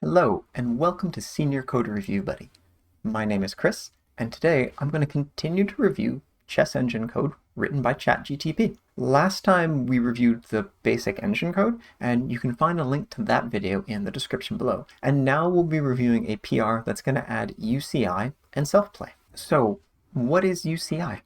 Hello, and welcome to Senior Code Review Buddy. My name is Chris, and today I'm going to continue to review chess engine code written by ChatGPT. Last time we reviewed the basic engine code, and you can find a link to that video in the description below. And now we'll be reviewing a PR that's going to add UCI and self-play. So, what is UCI?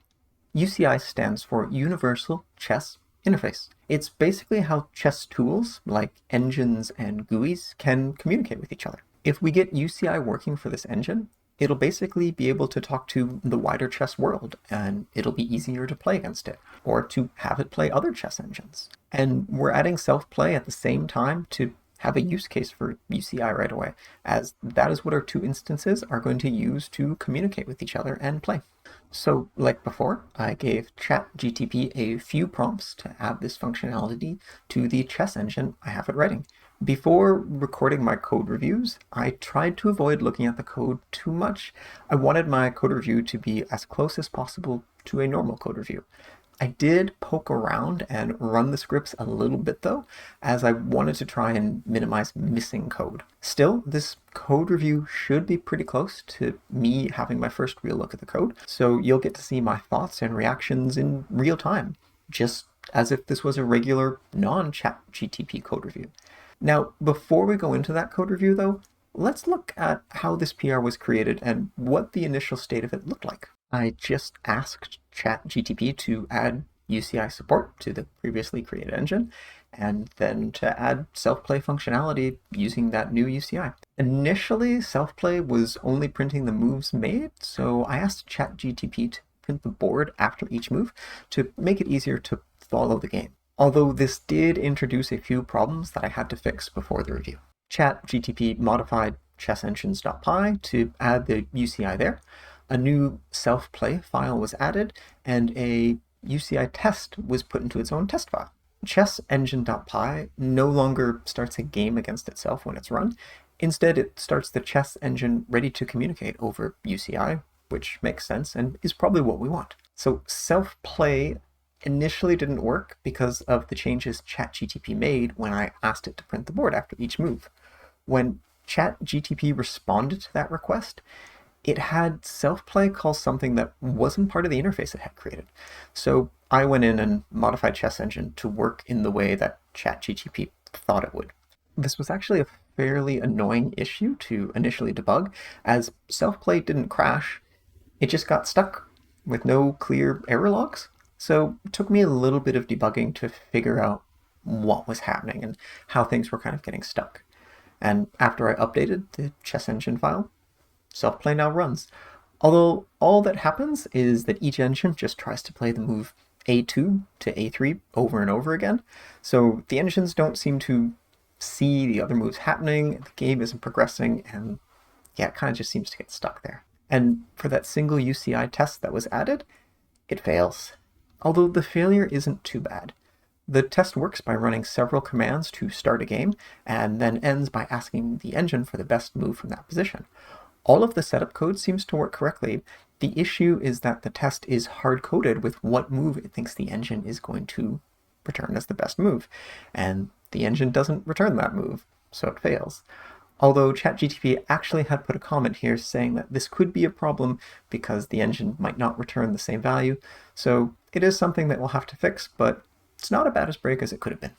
UCI stands for Universal Chess Interface. It's basically how chess tools, like engines and GUIs, can communicate with each other. If we get UCI working for this engine, it'll basically be able to talk to the wider chess world, and it'll be easier to play against it, or to have it play other chess engines. And we're adding self-play at the same time to have a use case for UCI right away, as that is what our two instances are going to use to communicate with each other and play. So, like before, I gave ChatGPT a few prompts to add this functionality to the chess engine I have it writing. Before recording my code reviews, I tried to avoid looking at the code too much. I wanted my code review to be as close as possible to a normal code review. I did poke around and run the scripts a little bit though, as I wanted to try and minimize missing code. Still, this code review should be pretty close to me having my first real look at the code, so you'll get to see my thoughts and reactions in real time, just as if this was a regular non-ChatGPT code review. Now, before we go into that code review though, let's look at how this PR was created and what the initial state of it looked like. I just asked ChatGPT to add UCI support to the previously created engine, and then to add self-play functionality using that new UCI. Initially, self-play was only printing the moves made, so I asked ChatGPT to print the board after each move to make it easier to follow the game. Although this did introduce a few problems that I had to fix before the review. ChatGPT modified chessengines.py to add the UCI there. A new self-play file was added, and a UCI test was put into its own test file. ChessEngine.py no longer starts a game against itself when it's run. Instead, it starts the chess engine ready to communicate over UCI, which makes sense and is probably what we want. So self-play initially didn't work because of the changes ChatGPT made when I asked it to print the board after each move. When ChatGPT responded to that request, it had self-play call something that wasn't part of the interface it had created. So I went in and modified Chess Engine to work in the way that ChatGPT thought it would. This was actually a fairly annoying issue to initially debug, as self-play didn't crash, it just got stuck with no clear error logs. So it took me a little bit of debugging to figure out what was happening and how things were kind of getting stuck. And after I updated the Chess Engine file, self-play now runs. Although all that happens is that each engine just tries to play the move A2 to A3 over and over again. So the engines don't seem to see the other moves happening, the game isn't progressing, and yeah, it kind of just seems to get stuck there. And for that single UCI test that was added, it fails. Although the failure isn't too bad. The test works by running several commands to start a game, and then ends by asking the engine for the best move from that position. All of the setup code seems to work correctly. The issue is that the test is hard-coded with what move it thinks the engine is going to return as the best move, and the engine doesn't return that move, so it fails. Although ChatGPT actually had put a comment here saying that this could be a problem because the engine might not return the same value, so it is something that we'll have to fix, but it's not as bad a break as it could have been.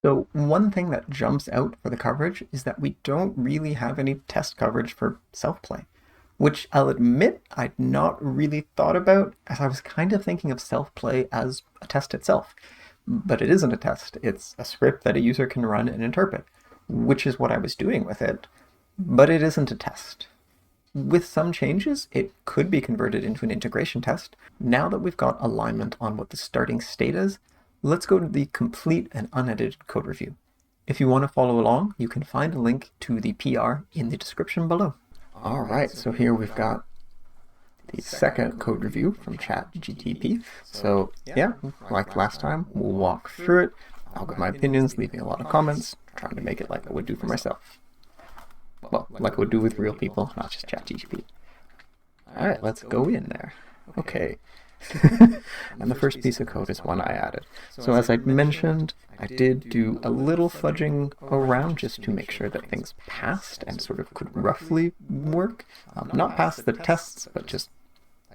So one thing that jumps out for the coverage is that we don't really have any test coverage for self-play, which I'll admit I'd not really thought about, as I was kind of thinking of self-play as a test itself. But it isn't a test, it's a script that a user can run and interpret, which is what I was doing with it, but it isn't a test. With some changes, it could be converted into an integration test. Now that we've got alignment on what the starting state is, let's go to the complete and unedited code review. If you want to follow along, you can find a link to the PR in the description below. Alright, so here we've got the second code review from ChatGPT. So yeah, like last time, we'll walk through it. I'll give my opinions, leaving a lot of comments, trying to make it like I would do for myself. Well, like I would do with real people, not just ChatGPT. Alright, let's go in there. Okay, And the first piece of code is one I added. So as I mentioned, I did do a little fudging around just to make sure that things passed and sort of could roughly work. Not pass the tests, but just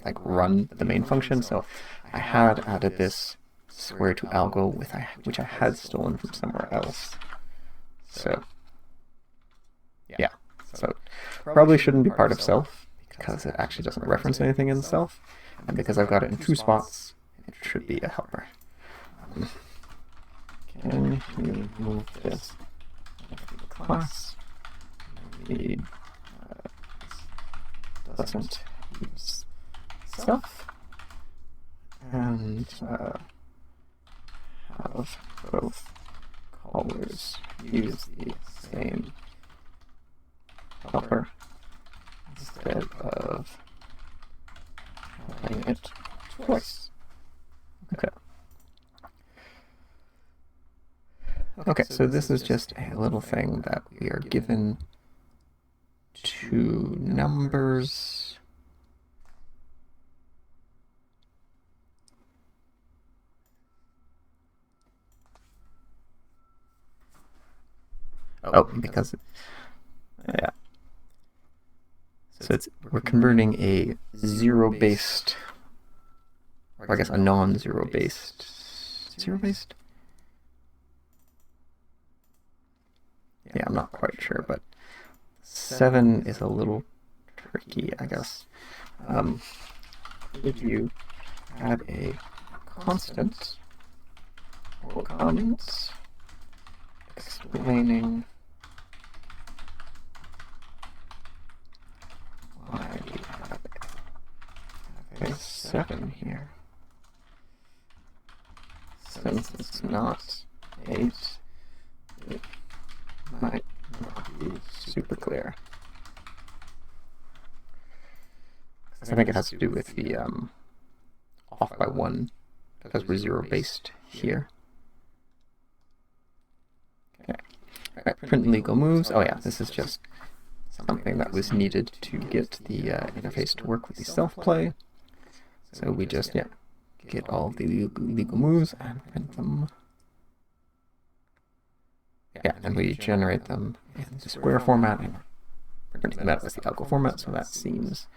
like run the main function. So I had added this square to algo which I had stolen from somewhere else. So yeah, so probably shouldn't be part of self because it actually doesn't reference anything in self, and because I've got it in two spots, it should be a helper. Can you move this to the class? The doesn't use self, and have both callers use the same helper instead of having it twice. Okay. Okay, so this is just a little thing that we are given two numbers. Oh, because yeah. So we're converting a zero-based, or I guess a non-zero-based, zero-based? Yeah, I'm not quite sure, but 7 is a little tricky, I guess. If you add a constant or comments explaining why we have a 7 here, since it's not 8, it might not be super clear. I think it has to do with the off by 1, because we're zero-based here. Okay. Alright, print legal moves. Oh yeah, this is just something that was needed to get the interface to work with the self-play. So we just, get all the legal moves and print them. Yeah, and we generate them in the square format and printing them out with the algo format, so that seems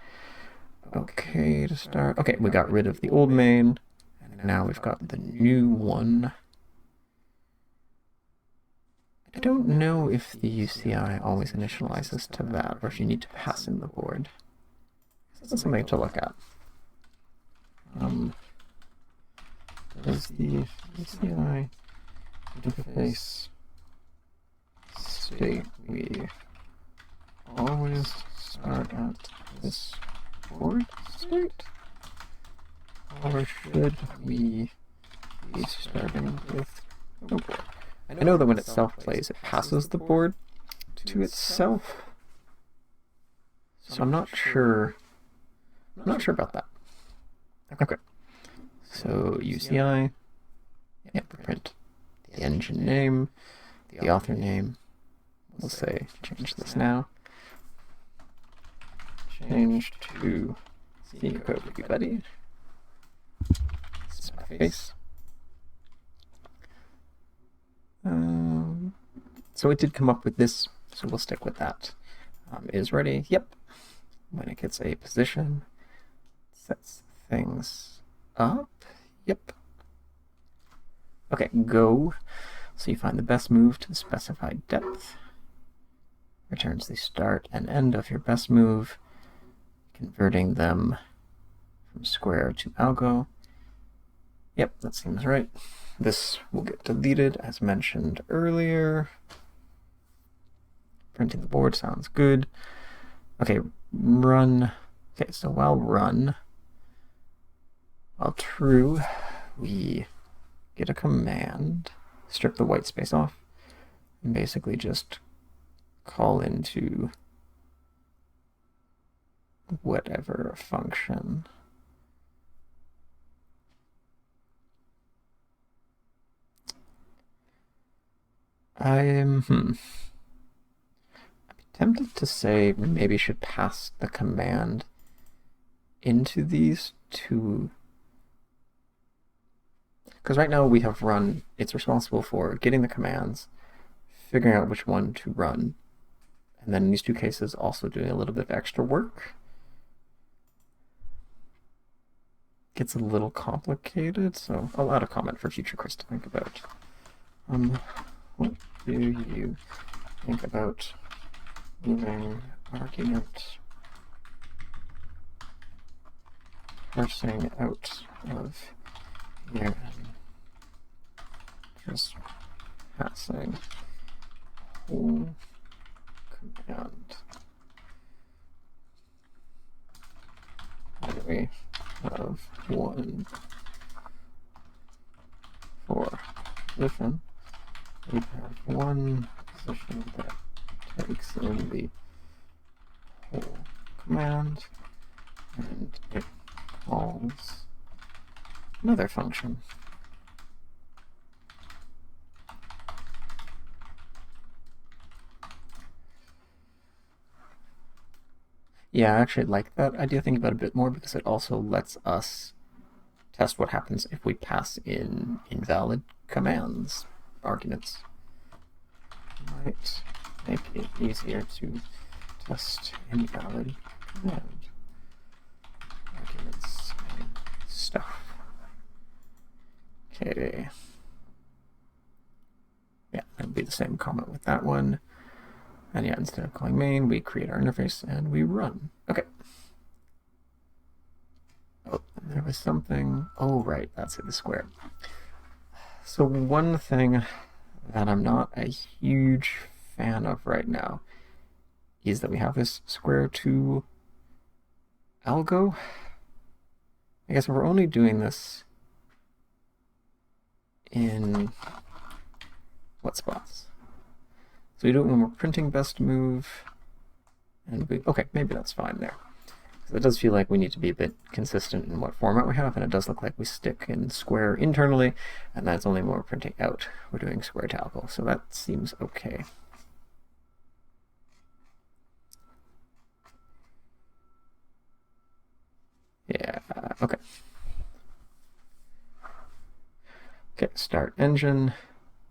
okay to start. Okay, we got rid of the old main, and now we've got the new one. I don't know if the UCI always initializes to that, or if you need to pass in the board. That's something to look at. Does the UCI interface state we always start at this board state? Or should we be starting with no board? I know that when it self-plays, it passes the board to itself. So I'm not sure about that. Okay. So UCI, print the engine name, the author name. We'll say change this now. Change to senior code review buddy. This is my face. So it did come up with this, so we'll stick with that. Is ready. Yep. When it gets a position, sets things up. Yep. Okay, go. So you find the best move to the specified depth. Returns the start and end of your best move, converting them from square to algo. Yep, that seems right. This will get deleted as mentioned earlier. Printing the board sounds good. Okay, run. Okay, so while true, we get a command, strip the white space off, and basically just call into whatever function. I'm tempted to say we maybe should pass the command into these two Because right now we have run, it's responsible for getting the commands, figuring out which one to run, and then in these two cases also doing a little bit of extra work. Gets a little complicated, so I'll add a comment for future Chris to think about. What do you think about moving argument parsing out of here and just passing whole command? How do we have one for position? We have one position that takes in the whole command, and it calls another function. Yeah, I actually like that idea. Think about it a bit more because it also lets us test what happens if we pass in invalid commands, arguments. Might make it easier to test invalid command arguments and stuff. Okay. Yeah, that would be the same comment with that one. And yeah, instead of calling main, we create our interface and we run. Okay. Oh, there was something. Oh, right, that's it, the square. So one thing that I'm not a huge fan of right now is that we have this square to algo. I guess we're only doing this in what spots? So we do it when we're printing best move, and okay, maybe that's fine there. So it does feel like we need to be a bit consistent in what format we have, and it does look like we stick in square internally, and that's only when we're printing out. We're doing square to algo, so that seems okay. Yeah, okay. Okay, start engine.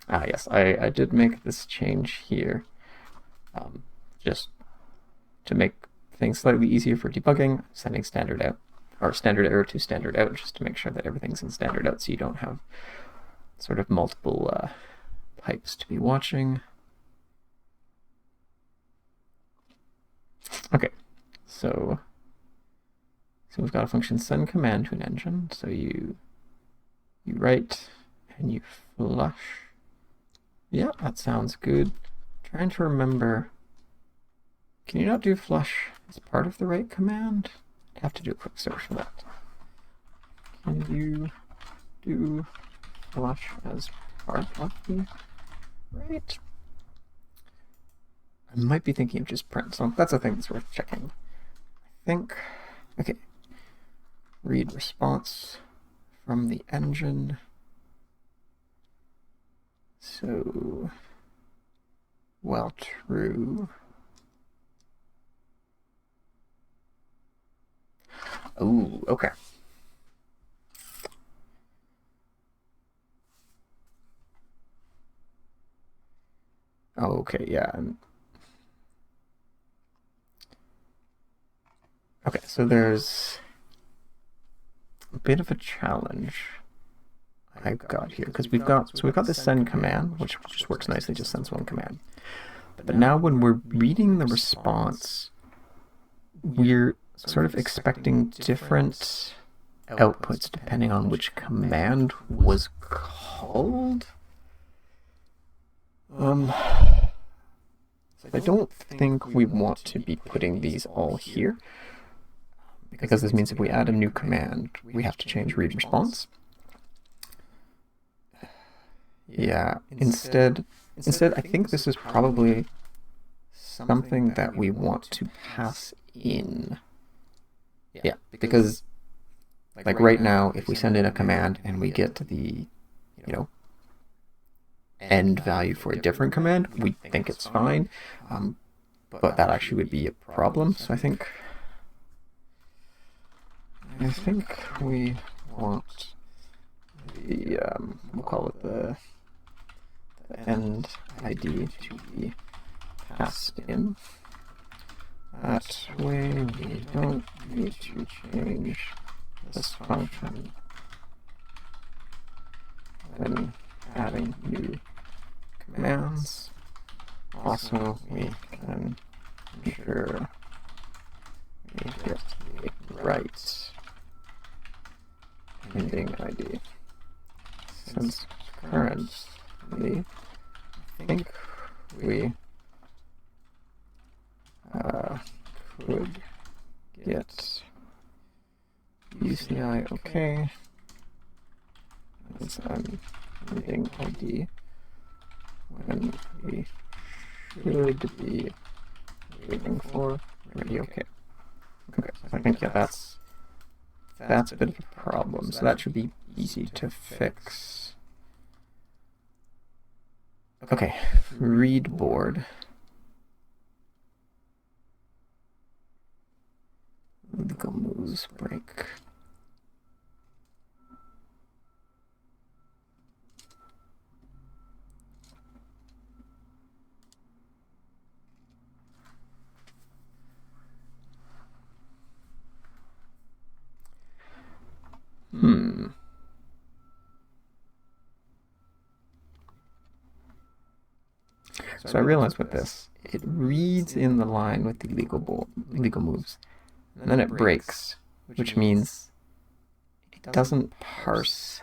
Ah, yes, I did make this change here, just to make things slightly easier for debugging, sending standard out, or standard error to standard out, just to make sure that everything's in standard out so you don't have sort of multiple pipes to be watching. Okay, so we've got a function send command to an engine, so you write and you flush. Yeah, that sounds good. Trying to remember, can you not do flush as part of the write command? I'd have to do a quick search for that. Can you do flush as part of the write? I might be thinking of just print, so that's a thing that's worth checking. I think, okay, read response from the engine. So, while true. Oh, okay. Okay, yeah. Okay, so there's a bit of a challenge I've got here, because we've got this send command, which just works nicely, just sends one command. But now when we're reading the response, we're sort of expecting different outputs depending on which command was called. I don't think we want to be putting these all here, because this means if we add a new command, we have to change read response. Yeah, instead, I think this is probably something that we want to pass in. Yeah, because like right now, if we send in a command and we get to the, end value for a different command, we think it's fine, but that actually would be a problem. So I think we want the we'll call it the end ID to be passed in. That way we don't need to change this function when adding new commands. Also, we can ensure we get the right ending ID. Since currently, I think we could get UCI OK as an ending ID when we should be waiting for ready OK. Okay, so I think that's a bit of a problem, so that should be easy to fix. Okay, read board. Legal moves break. So I realized with this, it reads in the line with the legal moves, and then it breaks, which means it doesn't parse.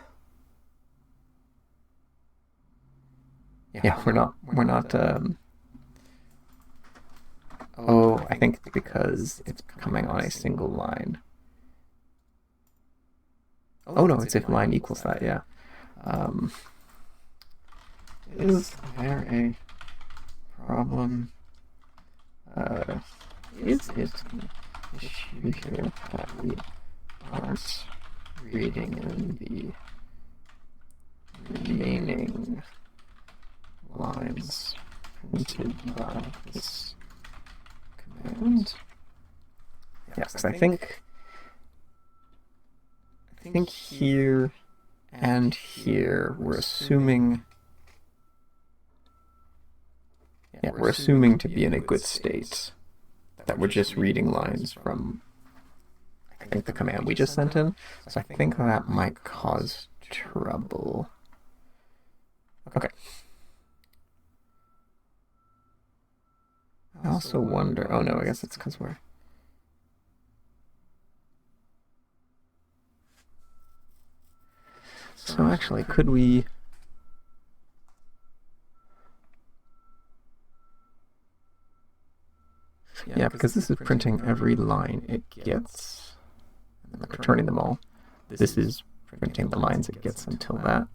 Yeah, we're not. Oh, I think because it's coming on a single line. Oh no, it's if line equals that, yeah. Is there a problem? Is it an issue here that we aren't reading in the remaining lines printed by this command? Yeah, because I think here and here we're assuming to be in a good state, that we're just reading lines from, I think, the command we just sent in. So I think that might cause trouble. Okay. I also wonder, oh no, I guess it's because we're... So actually, could we... Yeah, because this is printing every line it gets, and then returning them all. This is printing the lines it gets until that.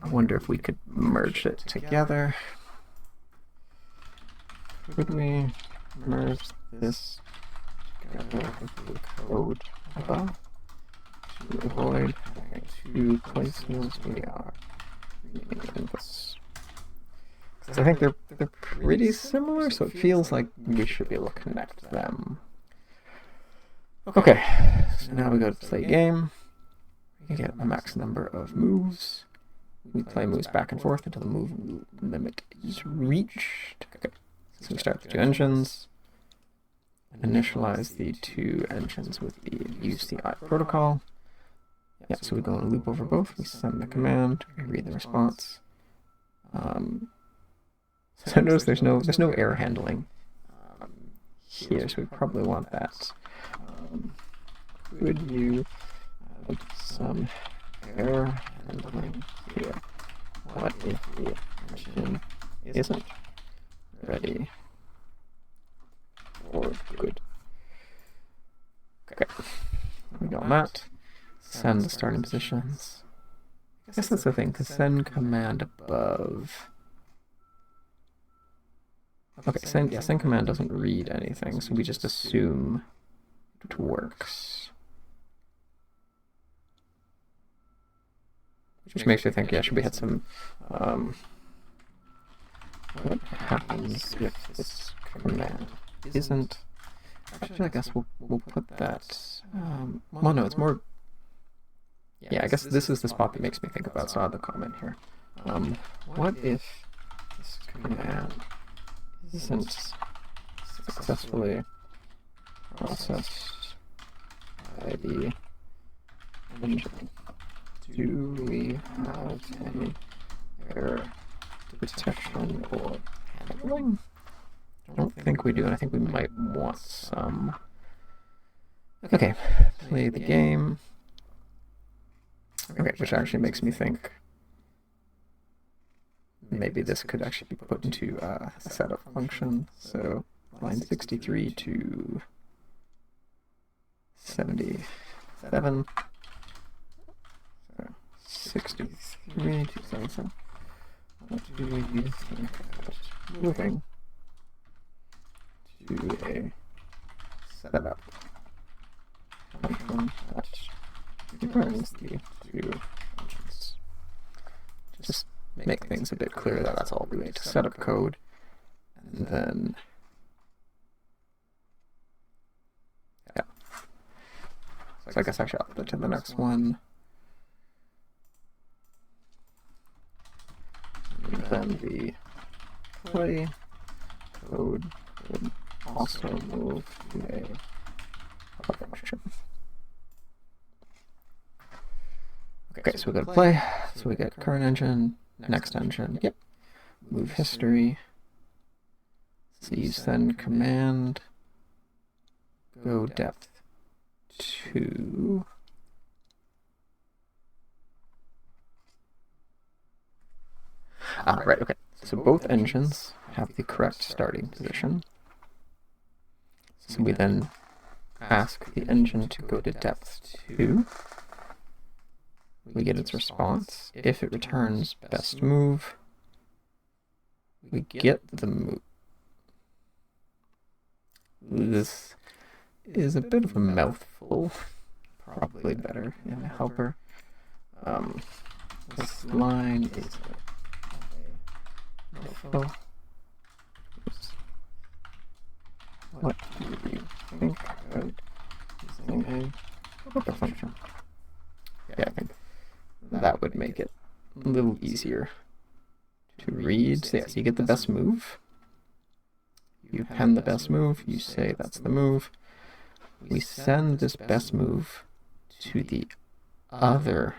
I wonder if we could merge it together. Could we merge this together with the code above to avoid having two places we are reading inputs? Because I think they're pretty similar, so it feels like we should be able to connect them. Okay, so now we go to play game. We get a max number of moves. We play moves back and forth until the move limit is reached. Okay, so we start the two engines. Initialize the two engines with the UCI protocol. Yeah, so we go in a loop over both. We send the command. We read the response. So notice there's no error handling here, so we probably want that. Could you add some error handling here? What if the engine isn't ready or good? Okay, we got that. Send the starting positions. I guess that's the thing, because send command above. Okay, send command doesn't read anything, so we just assume it works. Which makes me think, yeah, should we hit some, what happens if this command isn't, actually I guess we'll put that, well no, it's more, Yeah, I guess this is the spot that makes me think about, so I have the comment here. What if this command isn't successfully processed by the engine? Do we have any error detection or handling? I don't think we do, and I think we might want some. Okay, play the game. Okay, which actually makes me think maybe this could actually be put into a setup function. So line 63 to 77. So 63 to 77. What do we think about moving to a setup function that returns the two functions? Just make things a bit clearer that that's all we need to set up code, and then yeah. So I guess I should up it to the next one. And then the play code would also move to a other function. Okay, so we go to play. So we get current engine, next engine. Yep. Move history. So you send command go depth to right, okay. So both engines have the correct starting position. So we then ask the engine to go to depth 2. We get its response. If it returns best move, we get the move. This is a bit of a mouthful. Probably better in a helper. This line is a mouthful. What do you think about using a helper function? Yeah, I think that would make it a little easier to read. So yeah, so you get the best move. You pen the best move, you say that's the move. We send this best move to the other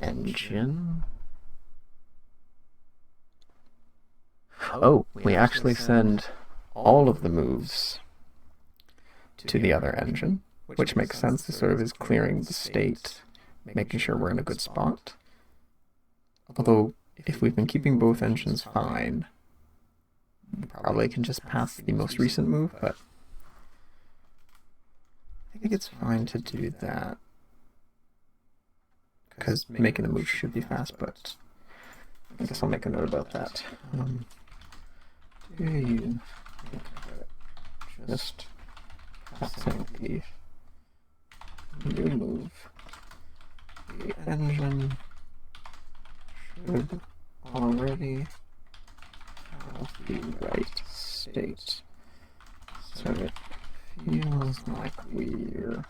engine. Oh, we actually send all of the moves to the other engine, which makes sense. This sort of is clearing the state, making sure we're in a good spot. Although, if we've been keeping both engines fine, we probably can just pass the most recent move, but I think it's fine to do that, because making the move should be fast, but I guess I'll make a note about that. Do you think about just passing the new move? The engine should already have the right state, so it feels like we're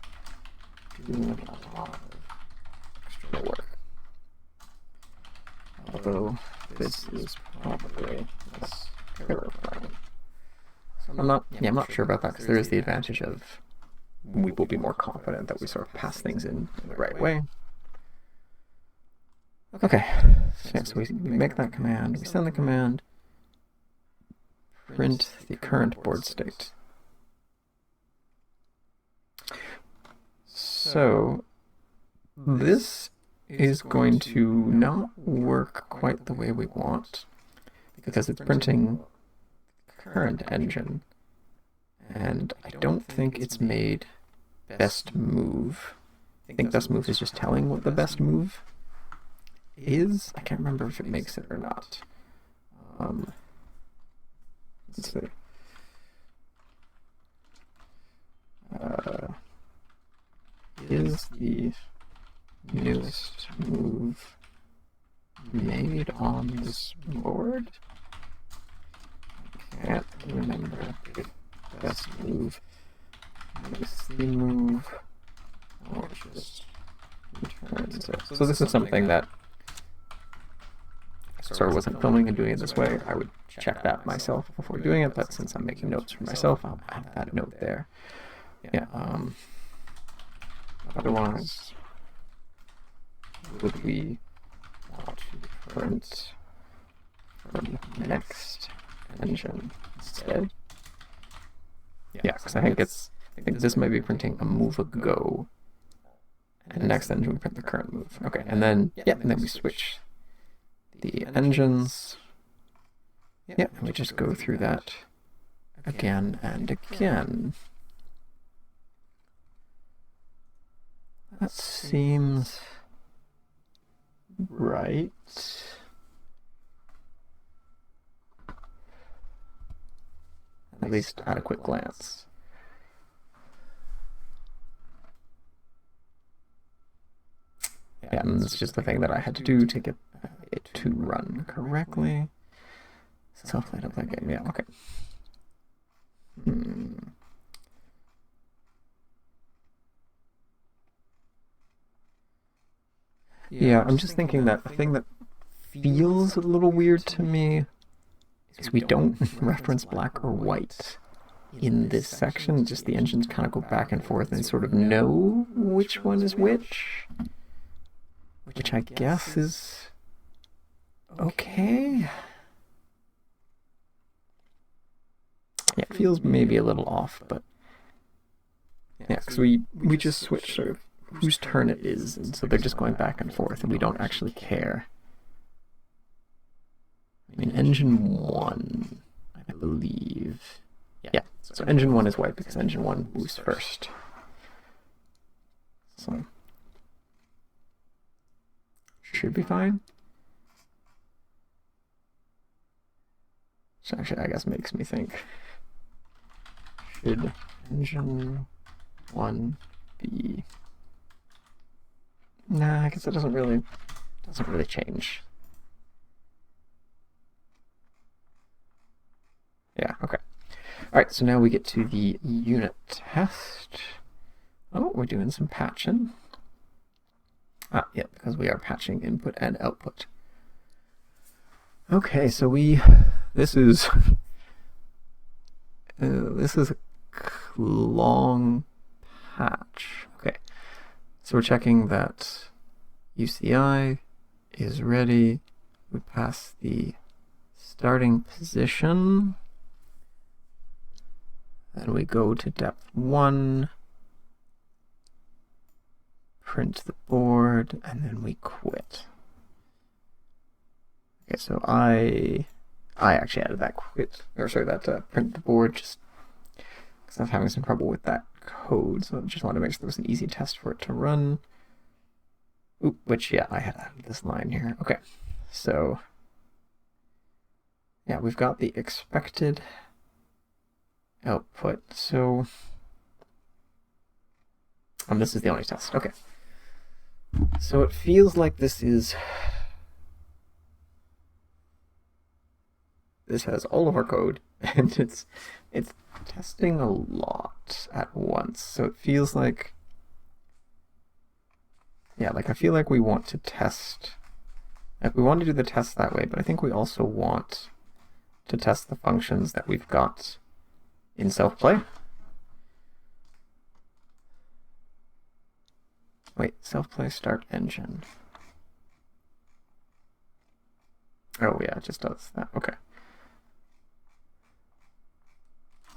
doing a lot of extra work. Although this is probably less terrifying. So I'm not sure about that, because there is the advantage of we will be more confident that we sort of pass things in the right way. Okay, so yeah, so we make that command, we send the command, print the current board state. So this is going to not work quite the way we want, because it's printing current engine, and I don't think it's made best move. I think best move is just telling what the best move is. I can't remember if it makes it or not. Let's see. Is the newest move made on this board? I can't remember if best move makes the move or just So this is something that if I wasn't filming and doing it this way, I would check that myself before doing it, but since I'm making notes for myself, I'll add that note there. Yeah, otherwise, would we want to print from next engine instead? Yeah, because I think this might be printing a move ago, and next engine we print the current move. Okay, and then we switch the engines. Yeah, and we just go through that again and again. That seems right. At least at a quick glance. Yeah, and it's just the thing that I had to do to get it to run correctly. Self-light up that game, yeah, okay. Yeah, I'm just thinking that the thing that feels a little weird to me is we don't reference black or white in this section. Just the engines kind of go back and forth and sort of know which one is which I guess is okay. Yeah, it feels maybe a little off, but yeah, because we just switch sort of whose turn it is, and so they're just going back and forth, and we don't actually care. I mean, engine 1, I believe. Yeah, so engine 1 is white because engine 1 moves first. So should be fine. Which actually, I guess, makes me think. Should engine 1 be... Nah, I guess it doesn't really change. Yeah, okay. Alright, so now we get to the unit test. Oh, we're doing some patching. Yeah, because we are patching input and output. Okay, so this is a long patch. Okay, so we're checking that UCI is ready. We pass the starting position. Then we go to depth 1, print the board, and then we quit. Okay, so I actually added that print the board just because I was having some trouble with that code, so I just wanted to make sure there was an easy test for it to run. Oop, which, yeah, I had added this line here. Okay, so yeah, we've got the expected output, so this is the only test. Okay, so it feels like this has all of our code, and it's testing a lot at once. So it feels like, yeah, like I feel like we want to test, like we want to do the test that way, but I think we also want to test the functions that we've got in self-play. Wait, self-play start engine. Oh yeah, it just does that. Okay.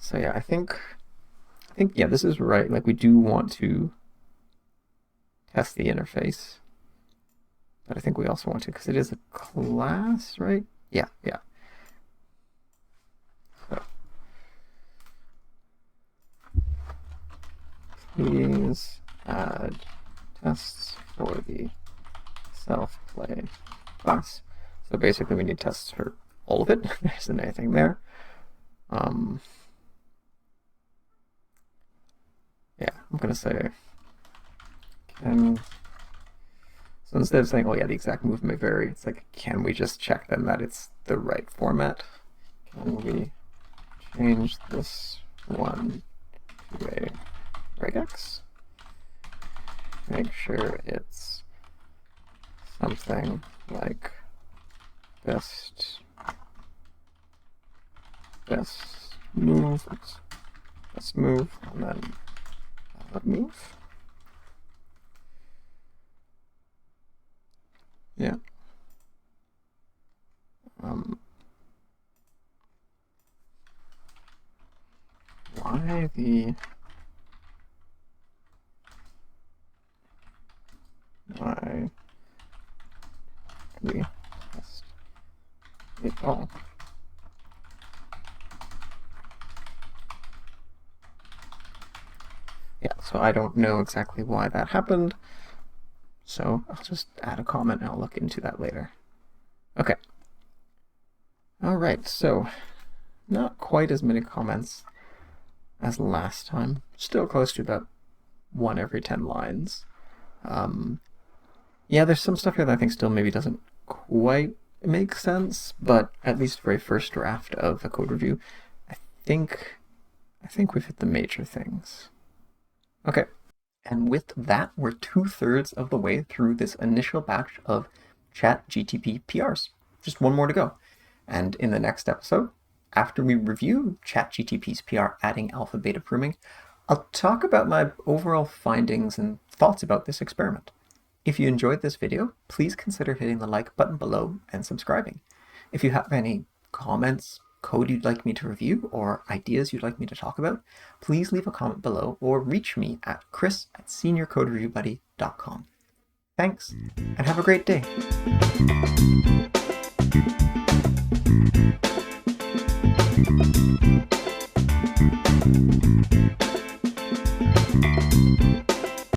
So yeah, I think yeah, this is right. Like we do want to test the interface, but I think we also want to, because it is a class, right? Yeah. So please add tests for the self-play class. So basically we need tests for all of it. There isn't anything there. Yeah, I'm gonna say so instead of saying, oh yeah, the exact move may vary, it's like, can we just check then that it's the right format? Can we change this one to a regex? Make sure it's something like best move, let's move, and then move. Yeah. Why the test it all? Yeah, so I don't know exactly why that happened, so I'll just add a comment and I'll look into that later. Okay. All right, so not quite as many comments as last time. Still close to about 1 every 10 lines. Yeah, there's some stuff here that I think still maybe doesn't quite make sense, but at least for a first draft of a code review, I think we've hit the major things. Okay, and with that, we're 2/3 of the way through this initial batch of ChatGPT PRs. Just one more to go. And in the next episode, after we review ChatGPT's PR adding alpha beta pruning, I'll talk about my overall findings and thoughts about this experiment. If you enjoyed this video, please consider hitting the like button below and subscribing. If you have any comments, code you'd like me to review, or ideas you'd like me to talk about, please leave a comment below or reach me at chris@seniorcodereviewbuddy.com. Thanks, and have a great day.